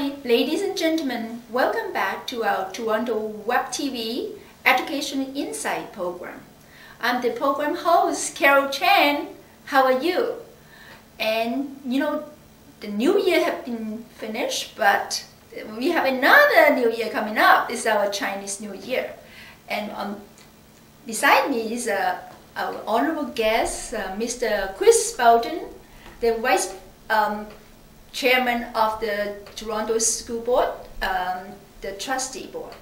Hi, ladies and gentlemen. Welcome back to our Toronto Web TV Education Insight program. I'm the program host, Carol Chan. How are you? And you know, the new year has been finished, but we have another new year coming up. It's our Chinese New Year. And beside me is our honorable guest, Mr. Chris Bolton, the Vice Chairman of the Toronto School Board, the Trustee Board.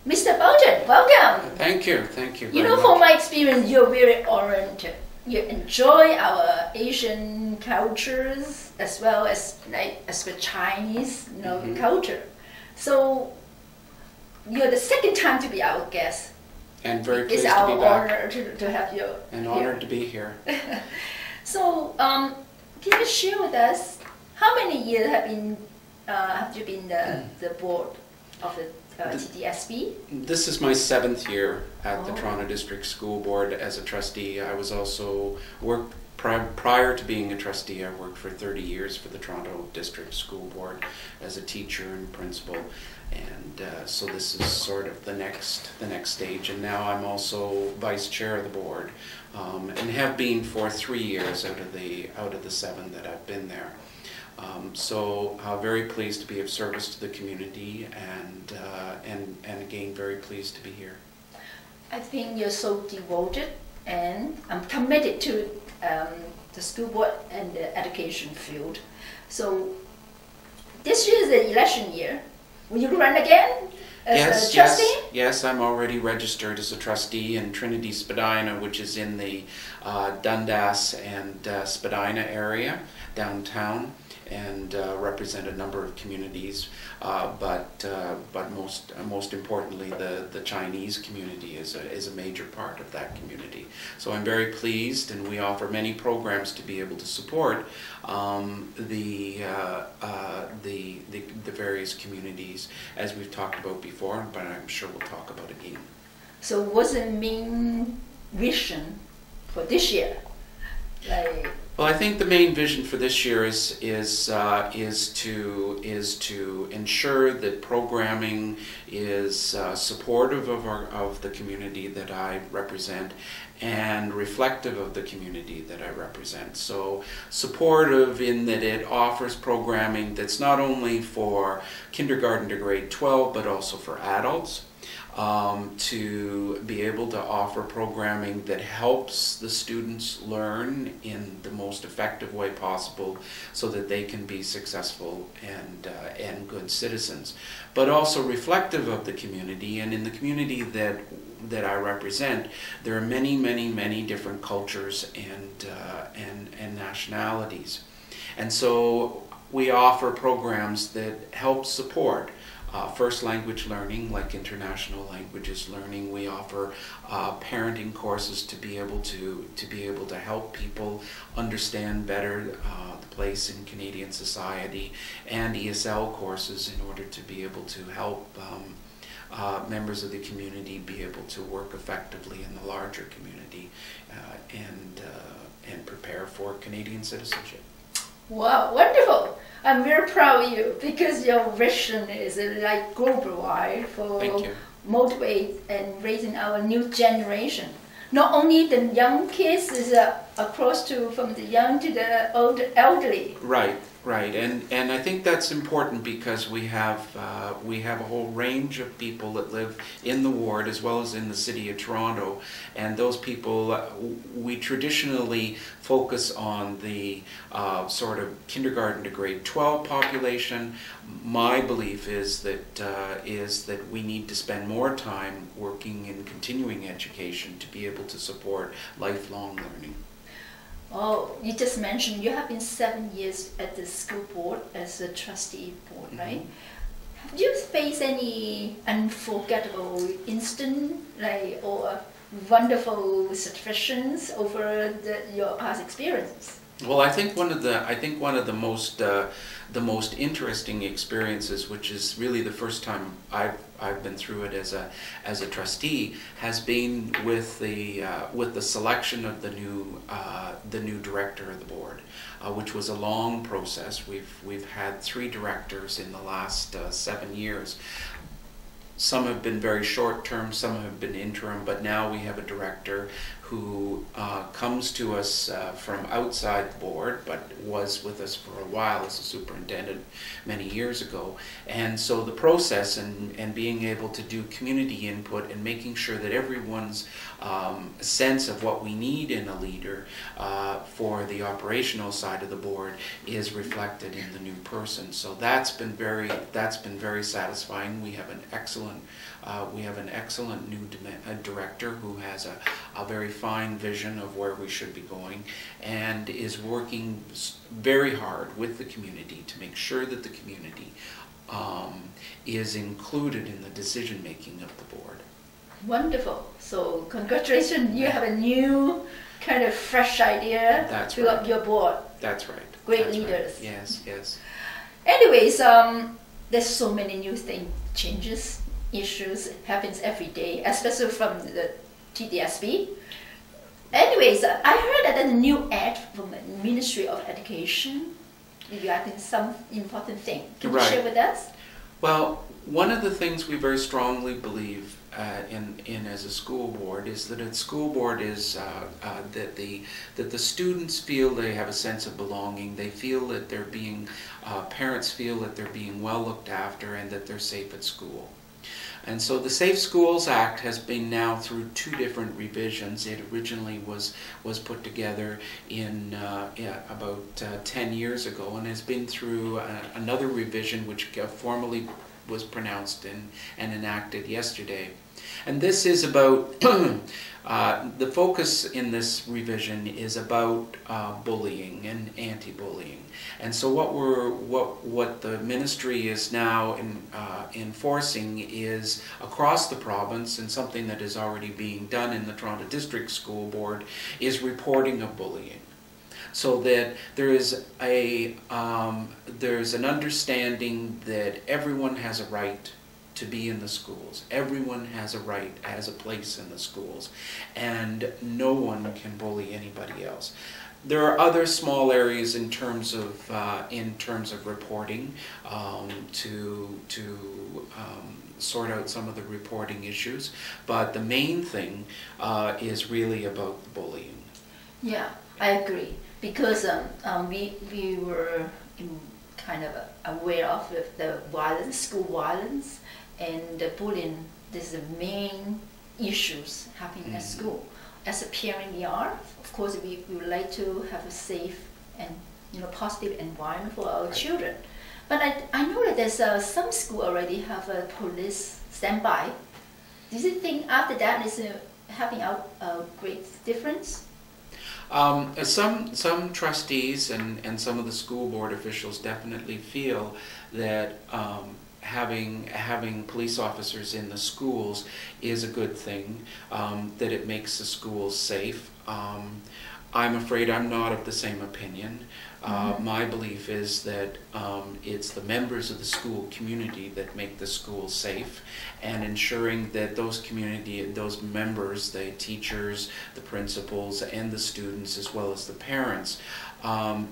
Mr. Bolton, welcome. Thank you very much. From my experience, you're very oriented. You enjoy our Asian cultures as well as the Chinese, culture. So you're the second time to be our guest. And very pleased to be back. It's our honor to have you. And honored to be here. So, can you share with us how many years have you been the board of the TDSB? This is my 7th year at the Toronto District School Board as a trustee. I was also worked prior to being a trustee. I worked for 30 years for the Toronto District School Board as a teacher and principal, and so this is sort of the next stage. And now I'm also vice chair of the board, and have been for 3 years out of the 7 that I've been there. So very pleased to be of service to the community, and again very pleased to be here. I think you're so devoted, and I'm committed to the school board and the education field. So this year is the election year. Will you run again as a trustee? Yes, I'm already registered as a trustee in Trinity Spadina, which is in the Dundas and Spadina area downtown, and represent a number of communities, but most importantly, the Chinese community is a major part of that community. So I'm very pleased, and we offer many programs to be able to support the various communities, as we've talked about before, but I'm sure we'll talk about again. So what's the main vision for this year? Well, I think the main vision for this year is to ensure that programming is supportive of the community that I represent, and reflective of the community that I represent. So supportive in that it offers programming that's not only for kindergarten to grade 12, but also for adults. To be able to offer programming that helps the students learn in the most effective way possible, so that they can be successful and good citizens, but also reflective of the community. And in the community that I represent, there are many different cultures and nationalities, and so we offer programs that help support first language learning, like international languages learning. We offer parenting courses to be able to help people understand better the place in Canadian society, and ESL courses in order to be able to help members of the community be able to work effectively in the larger community, and prepare for Canadian citizenship. Wow, wonderful! I'm very proud of you, because your vision is like global wide for motivate and raising our new generation. Not only the young kids, is across from the young to the elderly. Right, and I think that's important, because we have a whole range of people that live in the ward as well as in the city of Toronto, and those people, we traditionally focus on the sort of kindergarten to grade 12 population. My belief is that we need to spend more time working in continuing education to be able to support lifelong learning. Oh, you just mentioned you have been 7 years at the school board as a trustee board, right? Have you faced any unforgettable incident, or wonderful situations over your past experiences? Well, the most interesting experiences, which is really the first time I've been through it as a trustee, has been with the selection of the new director of the board, which was a long process. We've had 3 directors in the last 7 years. Some have been very short term, some have been interim, but now we have a director who comes to us from outside the board, but was with us for a while as a superintendent many years ago. And so the process and being able to do community input and making sure that everyone's sense of what we need in a leader for the operational side of the board is reflected in the new person. So that's been very satisfying. We have an excellent new director who has a very fine vision of where we should be going, and is working very hard with the community to make sure that the community is included in the decision making of the board. Wonderful. So congratulations, you have a new kind of fresh idea That's to right. up your board. That's right. Great That's leaders. Right. Yes, yes. Anyways, there's so many new changes, issues happens every day, especially from the TDSB. Anyways, I heard that there's a new ad from the Ministry of Education regarding some important thing. Can you share with us? Well, one of the things we very strongly believe in as a school board is that a school board is that the students feel they have a sense of belonging. They feel that they're being parents feel that they're being well looked after and that they're safe at school. And so the Safe Schools Act has been now through 2 different revisions. It originally was put together in about 10 years ago, and has been through another revision which formally was pronounced and enacted yesterday. And this is about, the focus in this revision is about bullying and anti-bullying. And so what the ministry is now enforcing is across the province, and something that is already being done in the Toronto District School Board, is reporting of bullying. So that there is there's an understanding that everyone has a right to be in the schools. Everyone has a right, has a place in the schools, and no one can bully anybody else. There are other small areas in terms of reporting to sort out some of the reporting issues, but the main thing is really about the bullying. Yeah, I agree, because we were kind of aware of the violence, school violence, and the bullying. This is the main issues happening at school. As a parent, we are, of course, we would like to have a safe and positive environment for our children. But I know that there's some school already have a police standby. Do you think after that is having a great difference? Some trustees and some of the school board officials definitely feel that having police officers in the schools is a good thing, that it makes the schools safe. I'm afraid I'm not of the same opinion. My belief is that it's the members of the school community that make the school safe, and ensuring that those members, the teachers, the principals, and the students, as well as the parents,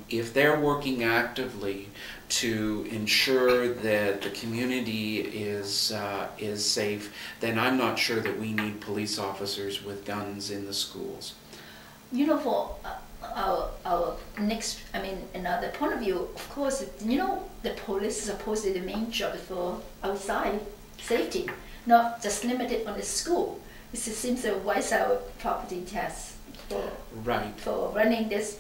if they're working actively to ensure that the community is safe, then I'm not sure that we need police officers with guns in the schools. For our next, another point of view, of course, the police is supposed to be the main job for outside safety, not just limited on the school. It seems a wise out property test for running this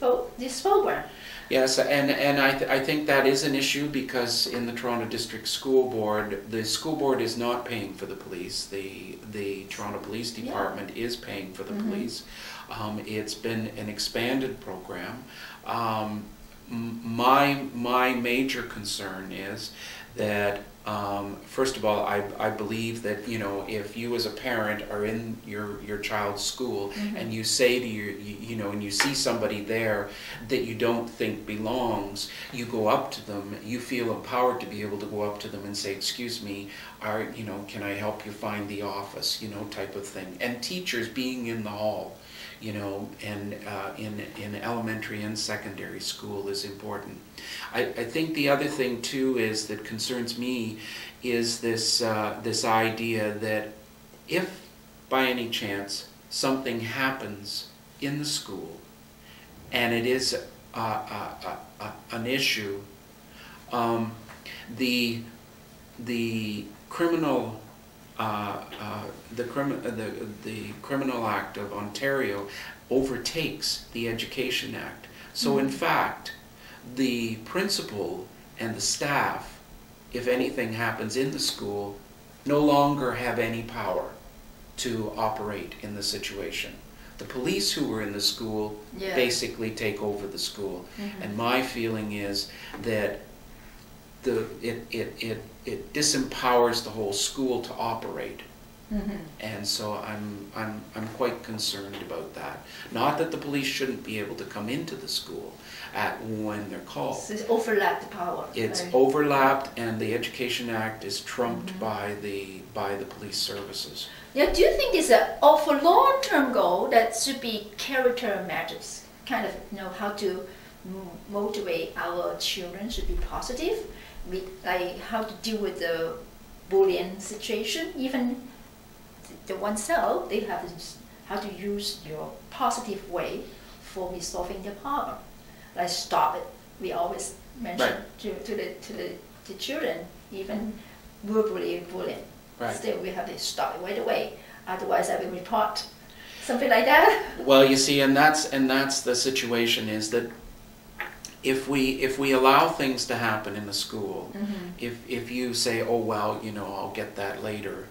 program. Yes, and I think that is an issue, because in the Toronto District School Board, the school board is not paying for the police. The Toronto Police Department is paying for the police. It's been an expanded program. My major concern is that First of all, I believe that, you know, if you as a parent are in your child's school and you say to you know, and you see somebody there that you don't think belongs, you go up to them, you feel empowered to be able to go up to them and say, excuse me, you know, can I help you find the office, you know, type of thing. And teachers being in the hall, you know, and in elementary and secondary school is important. I think the other thing too is that concerns me is this this idea that if by any chance something happens in the school and it is an issue, the criminal the Criminal Act of Ontario overtakes the Education Act. So in fact, the principal and the staff, if anything happens in the school, no longer have any power to operate in the situation. The police who were in the school basically take over the school. And my feeling is that it disempowers the whole school to operate. And so I'm quite concerned about that. Not that the police shouldn't be able to come into the school when they're called. So it's overlapped power. It's overlapped, and the Education Act is trumped by the police services. Yeah, do you think it's for long-term goal that should be character measures, kind of, you know, how to motivate our children should be positive, like how to deal with the bullying situation, even the oneself, they have how to use your positive way for resolving the problem. Like stop it. We always mention to the children, even verbally bullying. Still, we have to stop it right away. Otherwise, I will report. Something like that. Well, you see, and that's the situation, is that if we allow things to happen in the school, if you say, oh well, you know, I'll get that later,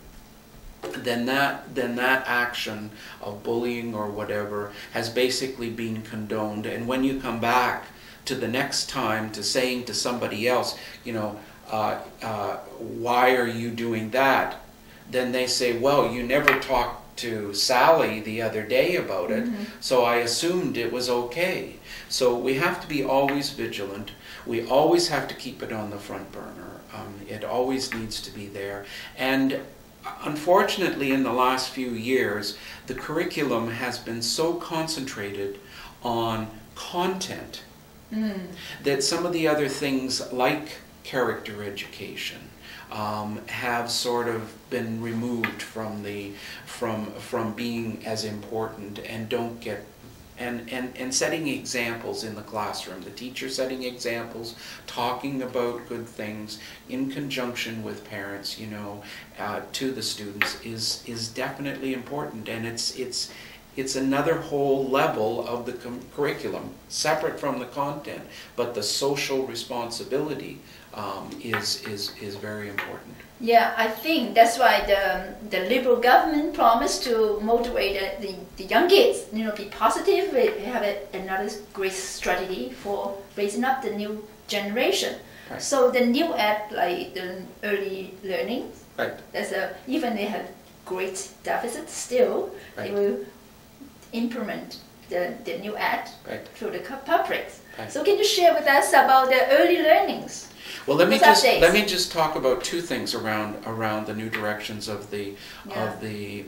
then that action of bullying or whatever has basically been condoned. And when you come back to the next time to saying to somebody else, you know, why are you doing that? Then they say, well, you never talked to Sally the other day about it, so I assumed it was okay. So we have to be always vigilant. We always have to keep it on the front burner. It always needs to be there. And unfortunately, in the last few years, the curriculum has been so concentrated on content that some of the other things, like character education, have sort of been removed from being as important, and don't get and setting examples in the classroom. The teacher setting examples, talking about good things in conjunction with parents, you know, to the students is definitely important, and it's another whole level of the curriculum, separate from the content, but the social responsibility is very important. Yeah, I think that's why the Liberal government promised to motivate the young kids, you know, be positive. We have another great strategy for raising up the new generation. So the new act, like the early learning, even they have great deficit still, they will implement the new act through the public. So can you share with us about the early learnings? Well, let me just talk about two things around the new directions of the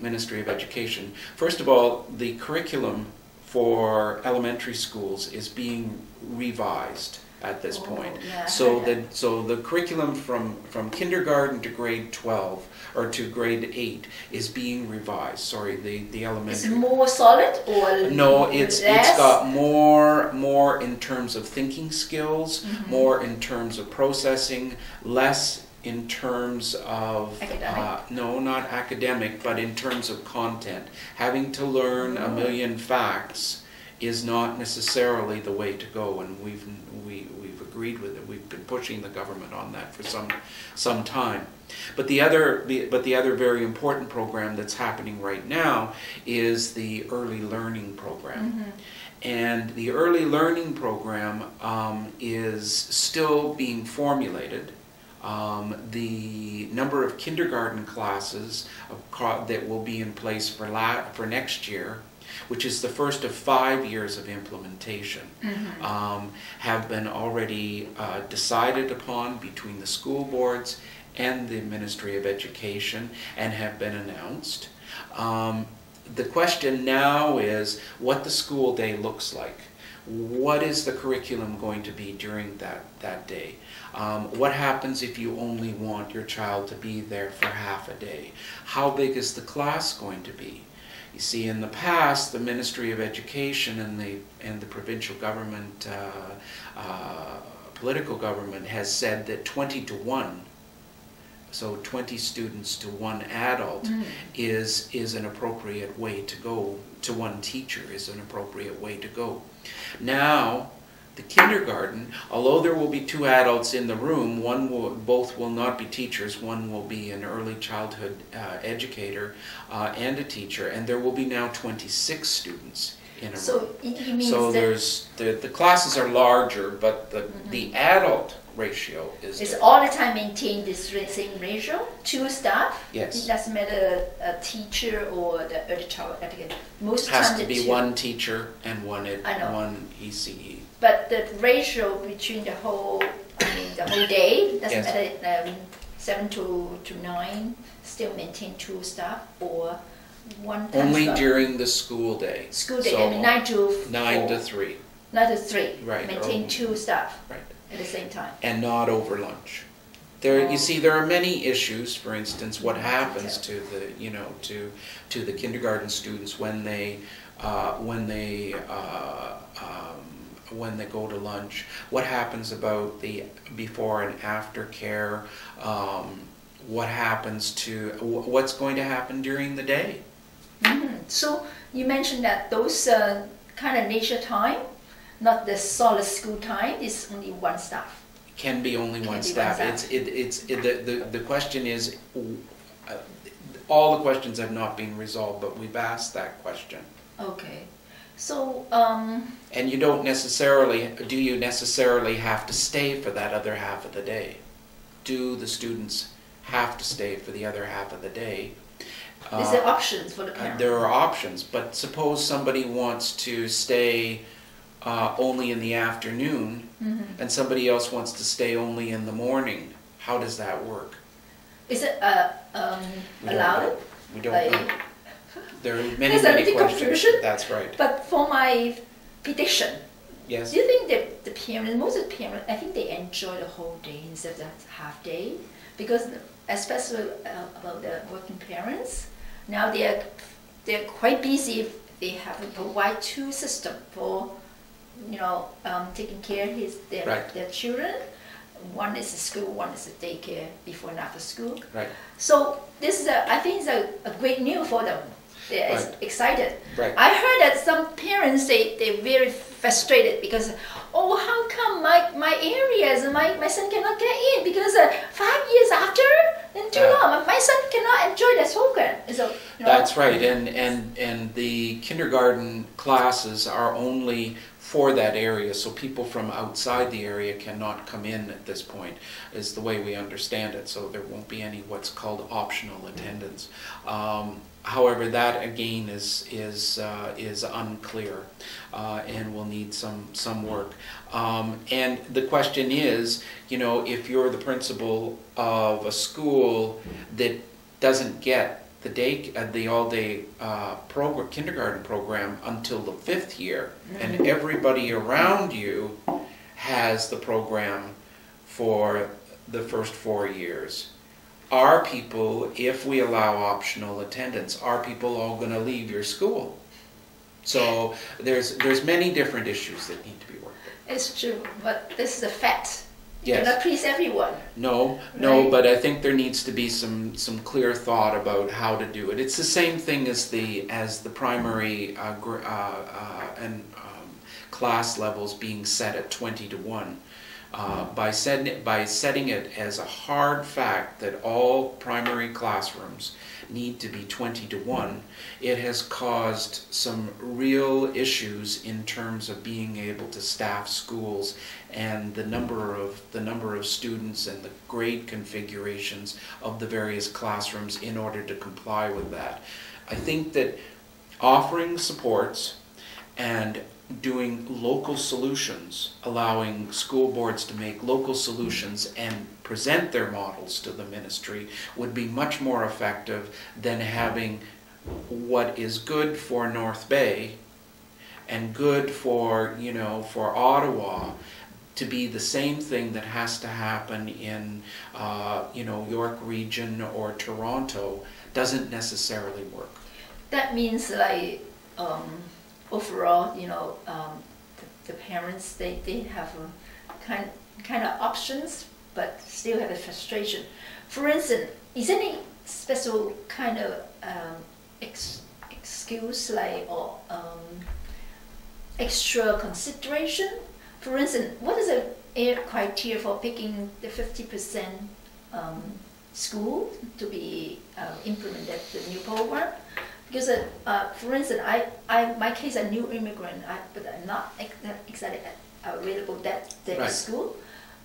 Ministry of Education. First of all, the curriculum for elementary schools is being revised at this point. So the curriculum from kindergarten to grade 12 or to grade 8 is being revised. Sorry, the elementary. Is it more solid or no? It's got more in terms of thinking skills, more in terms of processing, less in terms of no, not academic, but in terms of content. Having to learn a million facts is not necessarily the way to go, and we've agreed with it. We've been pushing the government on that for some time. But the other very important program that's happening right now is the early learning program. And the early learning program is still being formulated. The number of kindergarten classes that will be in place for next year, which is the first of 5 years of implementation, have been already decided upon between the school boards and the Ministry of Education and have been announced. The question now is what the school day looks like. What is the curriculum going to be during that day? What happens if you only want your child to be there for half a day? How big is the class going to be? You see, in the past, the Ministry of Education and the provincial government, political government, has said that 20 to 1, so 20 students to 1 adult, is an appropriate way to go. To 1 teacher is an appropriate way to go. Now, the kindergarten, although there will be 2 adults in the room, both will not be teachers. One will be an early childhood educator and a teacher, and there will be now 26 students in a room. So it means so that there's the classes are larger, but the adult ratio is it's different. all the time maintain this same ratio, 2 staff. Yes. It doesn't matter a teacher or the early child educator. Most Has time to the be 2. 1 teacher and one I know. ECE. But the ratio between the whole day doesn't Yes. matter. 7 to 9 still maintain 2 staff or 1 time Only staff. during the school day. School day. So 9 to 4. 9 to 3. 9 to 3. Right. Maintain 2 staff Right. at the same time. And not over lunch. You see, there are many issues. For instance, what happens to the kindergarten students when they go to lunch? What happens about the before and after care? What happens to what's going to happen during the day? So you mentioned that those kind of leisure time, not the solid school time, is only 1 staff. Can be only one staff. The question is, all the questions have not been resolved, but we've asked that question. Okay, so And you don't necessarily, do you necessarily have to stay for that other half of the day? Do the students have to stay for the other half of the day? is there options for the parents? There are options, but suppose somebody wants to stay only in the afternoon, and somebody else wants to stay only in the morning. How does that work? Is it We don't allowed? know. We don't Like- know. There are There's many a little questions. confusion. That's right. But for my prediction, Yes. do you think that the parents, most of the parents, I think they enjoy the whole day instead of the half day? Because especially about the working parents, now they're quite busy. They have to provide 2 systems for taking care of their children. One is the school, one is the daycare before and after school. Right. So this is I think it's a great news for them. They're Right. excited. Right. I heard that some parents they're very frustrated because how come my areas my son cannot get in because 5 years after and too long my son cannot enjoy the program. So That's right. And the kindergarten classes are only for that area, so people from outside the area cannot come in at this point, is the way we understand it. So there won't be any what's called optional attendance. However, that again is unclear and will need some work. And the question is, if you're the principal of a school that doesn't get the all-day kindergarten program until the 5th year, and everybody around you has the program for the first 4 years. Are people, if we allow optional attendance, are people all going to leave your school? So there's many different issues that need to be worked out. it's true, but this is a fact. You Yes. cannot please everyone. No, Right. but I think there needs to be some clear thought about how to do it. It's the same thing as the primary class levels being set at 20 to 1. by setting it as a hard fact that all primary classrooms need to be 20-to-1, it has caused some real issues in terms of being able to staff schools and the number of students and the grade configurations of the various classrooms in order to comply with that. I think that offering supports and doing local solutions, allowing school boards to make local solutions and present their models to the ministry would be much more effective than having what is good for North Bay and good for, for Ottawa to be the same thing that has to happen in, York Region or Toronto doesn't necessarily work. That means like overall, the parents, they have a kind of options, but still have a frustration. For instance, is any special kind of excuse like or extra consideration? For instance, what is the criteria for picking the 50% school to be implemented the new program? Because, for instance, my case, a new immigrant, but I'm not exactly available that right. school,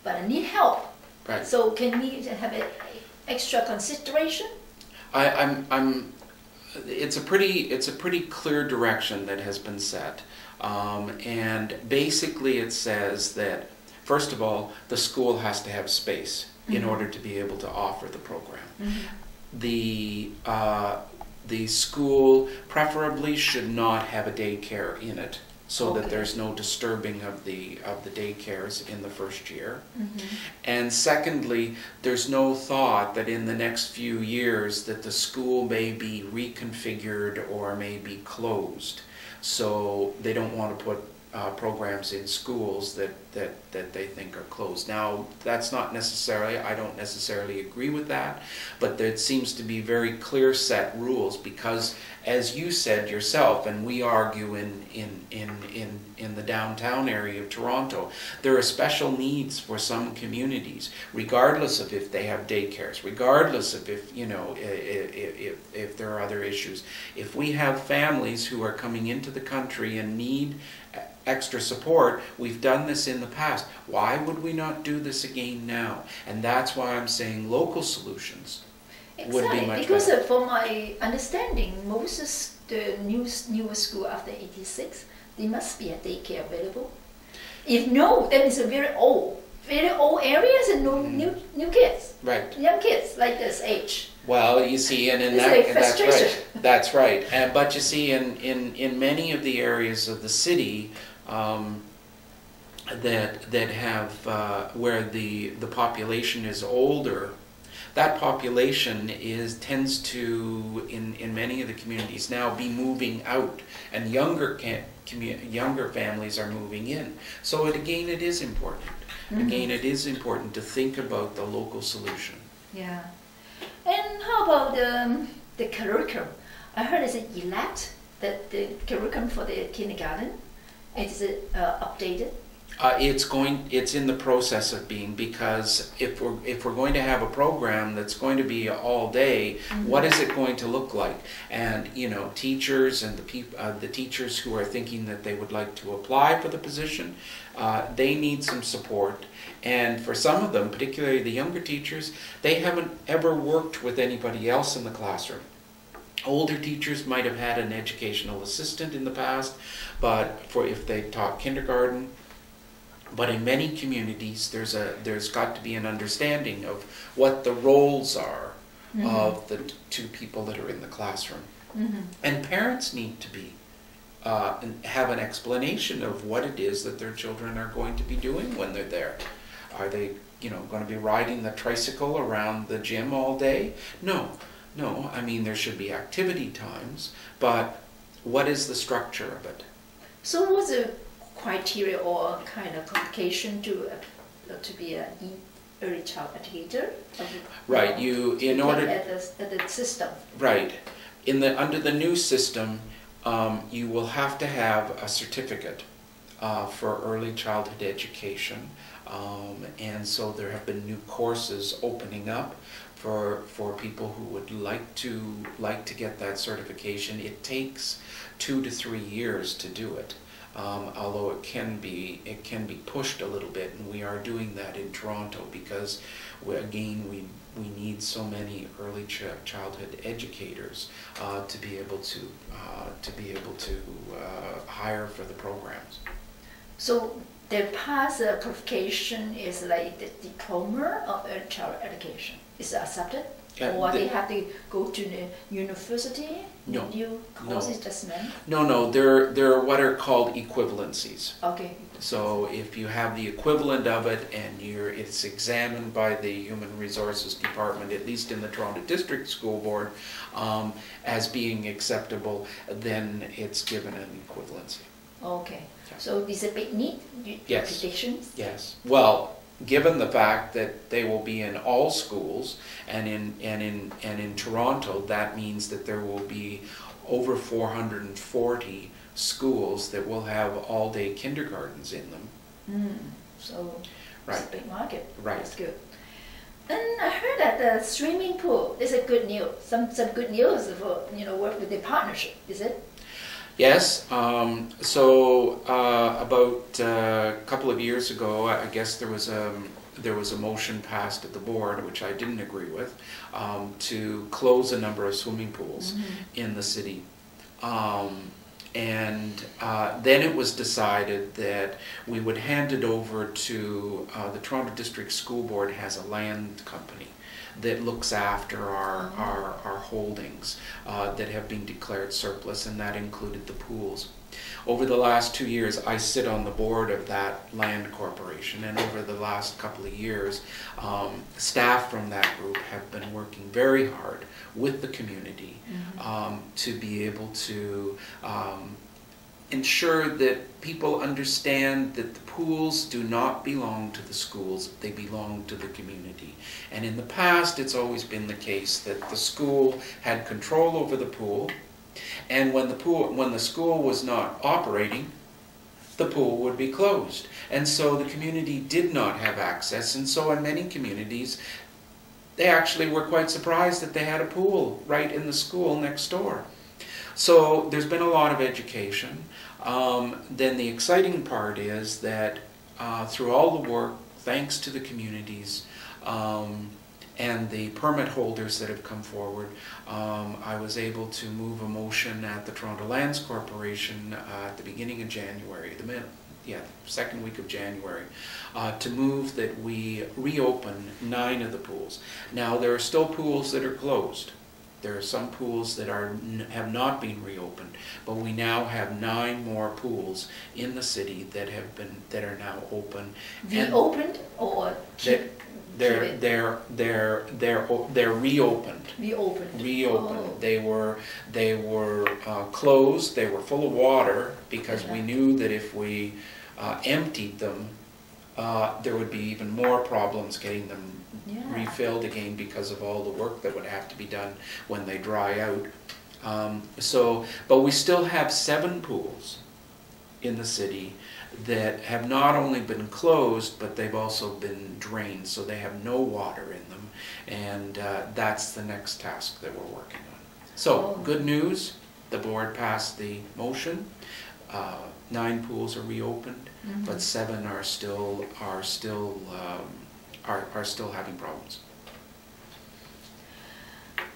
but I need help. Right. So can we have an extra consideration? It's a pretty clear direction that has been set, and basically it says that first of all the school has to have space in order to be able to offer the program. The school preferably should not have a daycare in it, so that there's no disturbing of the daycares in the first year. And secondly, there's no thought that in the next few years that the school may be reconfigured or may be closed. So they don't want to put programs in schools that they think are closed. Now, that's not necessarily, I don't necessarily agree with that, but there seems to be very clear set rules because, as you said yourself, and we argue in the downtown area of Toronto, there are special needs for some communities, regardless of if they have daycares, regardless of if there are other issues. If we have families who are coming into the country and need extra support, we've done this in the past. Why would we not do this again now? And that's why I'm saying local solutions would be much because better. For my understanding, most of the newer school after 86, there must be a daycare available. If no, then it's a very old areas and no new kids, right? Young kids like this age. Well, you see, and that's right. And but you see, in many of the areas of the city that have where the population is older, that population tends to in many of the communities now be moving out, and younger families are moving in. So it is important. Again, it is important to think about the local solution. Yeah. And how about the curriculum? I heard it's elect that the curriculum for the kindergarten is updated. It's in the process of being, because if we're going to have a program that's going to be all day, what is it going to look like? And teachers and the teachers who are thinking that they would like to apply for the position, they need some support. And for some of them, particularly the younger teachers, they haven't ever worked with anybody else in the classroom. Older teachers might have had an educational assistant in the past, but if they taught kindergarten. But in many communities, there's got to be an understanding of what the roles are of the two people that are in the classroom. And parents need to be have an explanation of what it is that their children are going to be doing when they're there. Are they, going to be riding the tricycle around the gym all day? No. I mean, there should be activity times, but what is the structure of it? So what's the criteria or kind of qualification to be an early child educator? Right. In order at the system. Right. Under the new system, you will have to have a certificate for early childhood education. And so there have been new courses opening up for people who would like to get that certification. It takes 2 to 3 years to do it, although it can be pushed a little bit, and we are doing that in Toronto because we need so many early childhood educators to be able to hire for the programs. So the past qualification is like the diploma of early child education. Is it accepted? Or they have to go to the university? No. New courses just meant? No, they're what are called equivalencies. Okay. So if you have the equivalent of it and it's examined by the Human Resources Department, at least in the Toronto District School Board, as being acceptable, then it's given an equivalency. Okay. So is it a big need? Yes. Predictions? Yes. Well, given the fact that they will be in all schools, and in Toronto, that means that there will be over 440 schools that will have all-day kindergartens in them. So right. It's a big market. Right. That's good. And I heard that the swimming pool is a good news. Some good news for work with the partnership. Is it? Yes. So about a couple of years ago, I guess there was a motion passed at the board, which I didn't agree with, to close a number of swimming pools in the city. And then it was decided that we would hand it over to the Toronto District School Board has a land company that looks after our holdings that have been declared surplus, and that included the pools. Over the last 2 years, I sit on the board of that land corporation, and over the last couple of years, staff from that group have been working very hard with the community to be able to ensure that people understand that the pools do not belong to the schools, they belong to the community. And in the past, it's always been the case that the school had control over the pool, and when the school was not operating, the pool would be closed. And so the community did not have access, and so in many communities, they actually were quite surprised that they had a pool right in the school next door. So there's been a lot of education. Then the exciting part is that through all the work, thanks to the communities and the permit holders that have come forward, I was able to move a motion at the Toronto Lands Corporation at the beginning of January, the second week of January, to move that we reopen 9 of the pools. Now there are still pools that are closed. There are some pools that have not been reopened, but we now have 9 more pools in the city that are now open. Reopened or they're reopened. Reopened. Oh. They were closed. They were full of water because we knew that if we emptied them, there would be even more problems getting them refilled again because of all the work that would have to be done when they dry out. But we still have 7 pools in the city that have not only been closed, but they've also been drained, so they have no water in them, and that's the next task that we're working on. So, good news, the board passed the motion. 9 pools are reopened, but 7 are still having problems.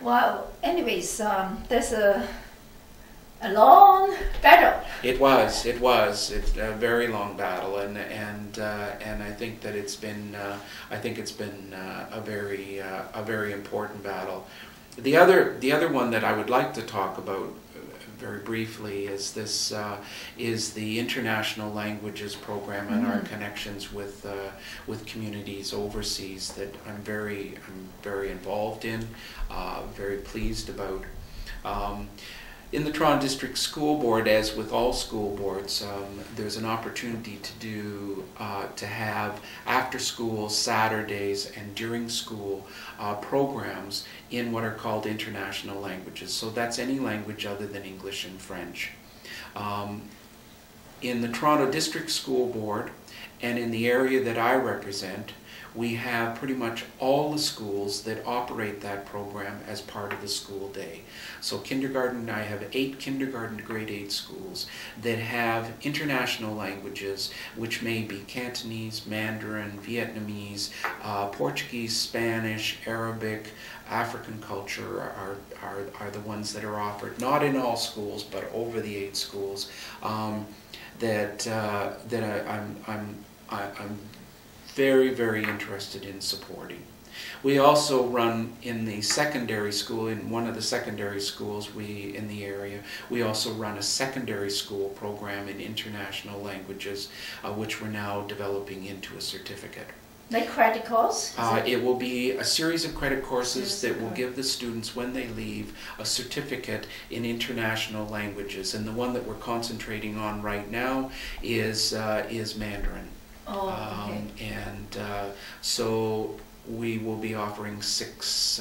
Well, anyways, there's a long battle. It was. It's a very long battle, and I think that it's been a very important battle. The other one that I would like to talk about very briefly is the International Languages Program and our connections with communities overseas that I'm very involved in, very pleased about. In the Toronto District School Board, as with all school boards, there's an opportunity to have after school, Saturdays, and during school programs in what are called international languages. So that's any language other than English and French. in the Toronto District School Board and in the area that I represent, we have pretty much all the schools that operate that program as part of the school day. So kindergarten, I have 8 kindergarten to grade 8 schools that have international languages, which may be Cantonese, Mandarin, Vietnamese, Portuguese, Spanish, Arabic, African culture are the ones that are offered, not in all schools, but over the 8 schools that I'm very, very interested in supporting. We also run in the secondary school, in one of the secondary schools in the area, we also run a secondary school program in international languages, which we're now developing into a certificate. Like credit course? It will be a series of credit courses that will give the students, when they leave, a certificate in international languages. And the one that we're concentrating on right now is Mandarin. Oh, okay. So we will be offering six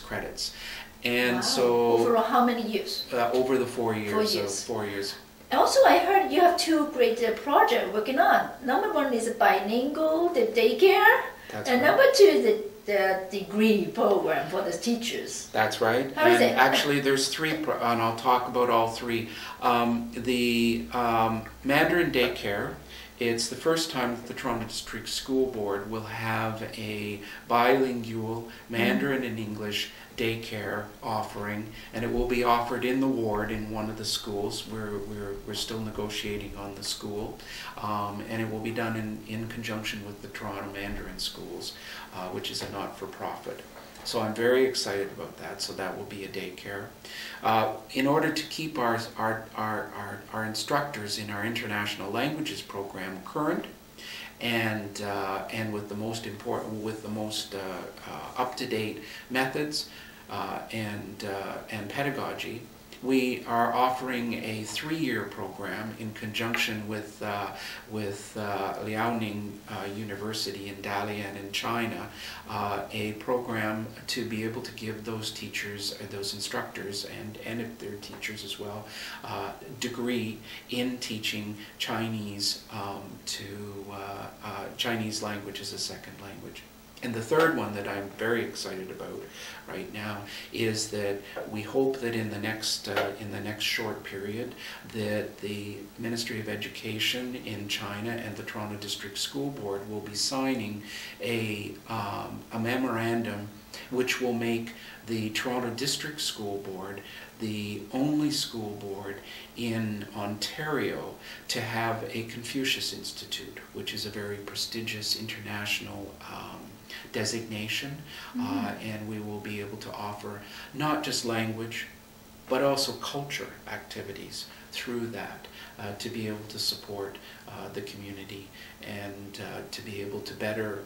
credits. And wow. so over how many years? Over the 4 years. 4 years. 4 years. Also, I heard you have 2 great projects working on. Number 1 is bilingual, the daycare, That's and right. number 2 the degree program for the teachers. That's right. How is it? Actually, there's 3, and I'll talk about all 3. The Mandarin daycare. It's the first time that the Toronto District School Board will have a bilingual Mandarin and English daycare offering, and it will be offered in the ward in one of the schools. We're still negotiating on the school, and it will be done in conjunction with the Toronto Mandarin Schools, which is a not-for-profit. So I'm very excited about that. So that will be a daycare. In order to keep our instructors in our international languages program current and with the most up-to-date methods and pedagogy, we are offering a 3-year program in conjunction with Liaoning University in Dalian in China, a program to be able to give those teachers, those instructors, and if they're teachers as well, degree in teaching Chinese Chinese language as a second language. And the third one that I'm very excited about right now is that we hope that in the next short period that the Ministry of Education in China and the Toronto District School Board will be signing a memorandum which will make the Toronto District School Board the only school board in Ontario to have a Confucius Institute, which is a very prestigious international designation, and we will be able to offer not just language but also culture activities through that to be able to support the community and to be able to better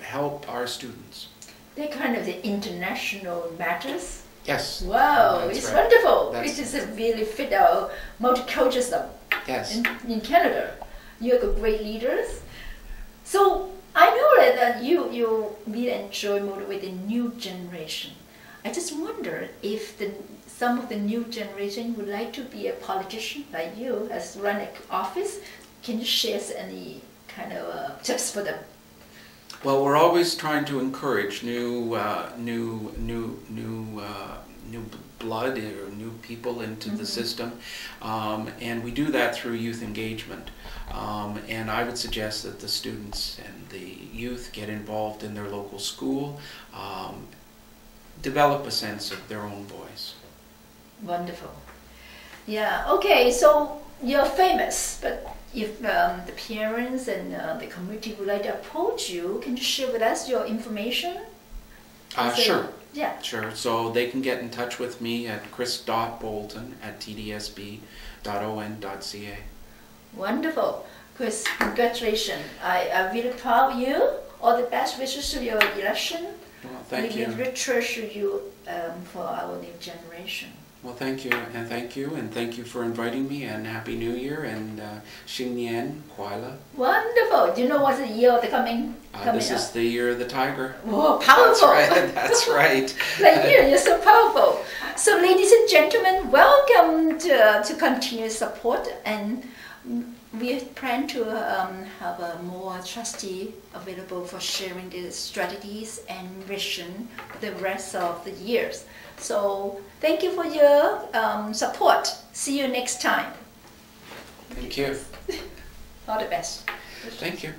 help our students. They're kind of the international matters. Yes. Wow, That's it's right. wonderful. That's It is a really fit our multiculturalism. Yes. In Canada. You're great leaders. So I know that you really enjoy motivating new generation. I just wonder if some of the new generation would like to be a politician like you, has run an office. Can you share any kind of tips for them? Well, we're always trying to encourage new blood or new people into the system, and we do that through youth engagement. And I would suggest that the students and the youth get involved in their local school, develop a sense of their own voice. Wonderful. Yeah, okay, so you're famous, but if the parents and the community would like to approach you, can you share with us your information? Sure. Yeah. Sure. So they can get in touch with me at chris.bolton@tdsb.on.ca. Wonderful. Chris, congratulations. I'm really proud of you. All the best wishes to your election. Well, thank you. We really treasure you for our new generation. Well, thank you, and thank you for inviting me, and Happy New Year, and Xing Nian, Kuala. Wonderful. Do you know what's the year of the coming This is the year of the tiger. Oh, powerful. That's right. Like you're so powerful. So ladies and gentlemen, welcome to continuous support, and we plan to have a more trustee available for sharing the strategies and vision for the rest of the years. So thank you for your support. See you next time. Thank you. All the best. Thank you.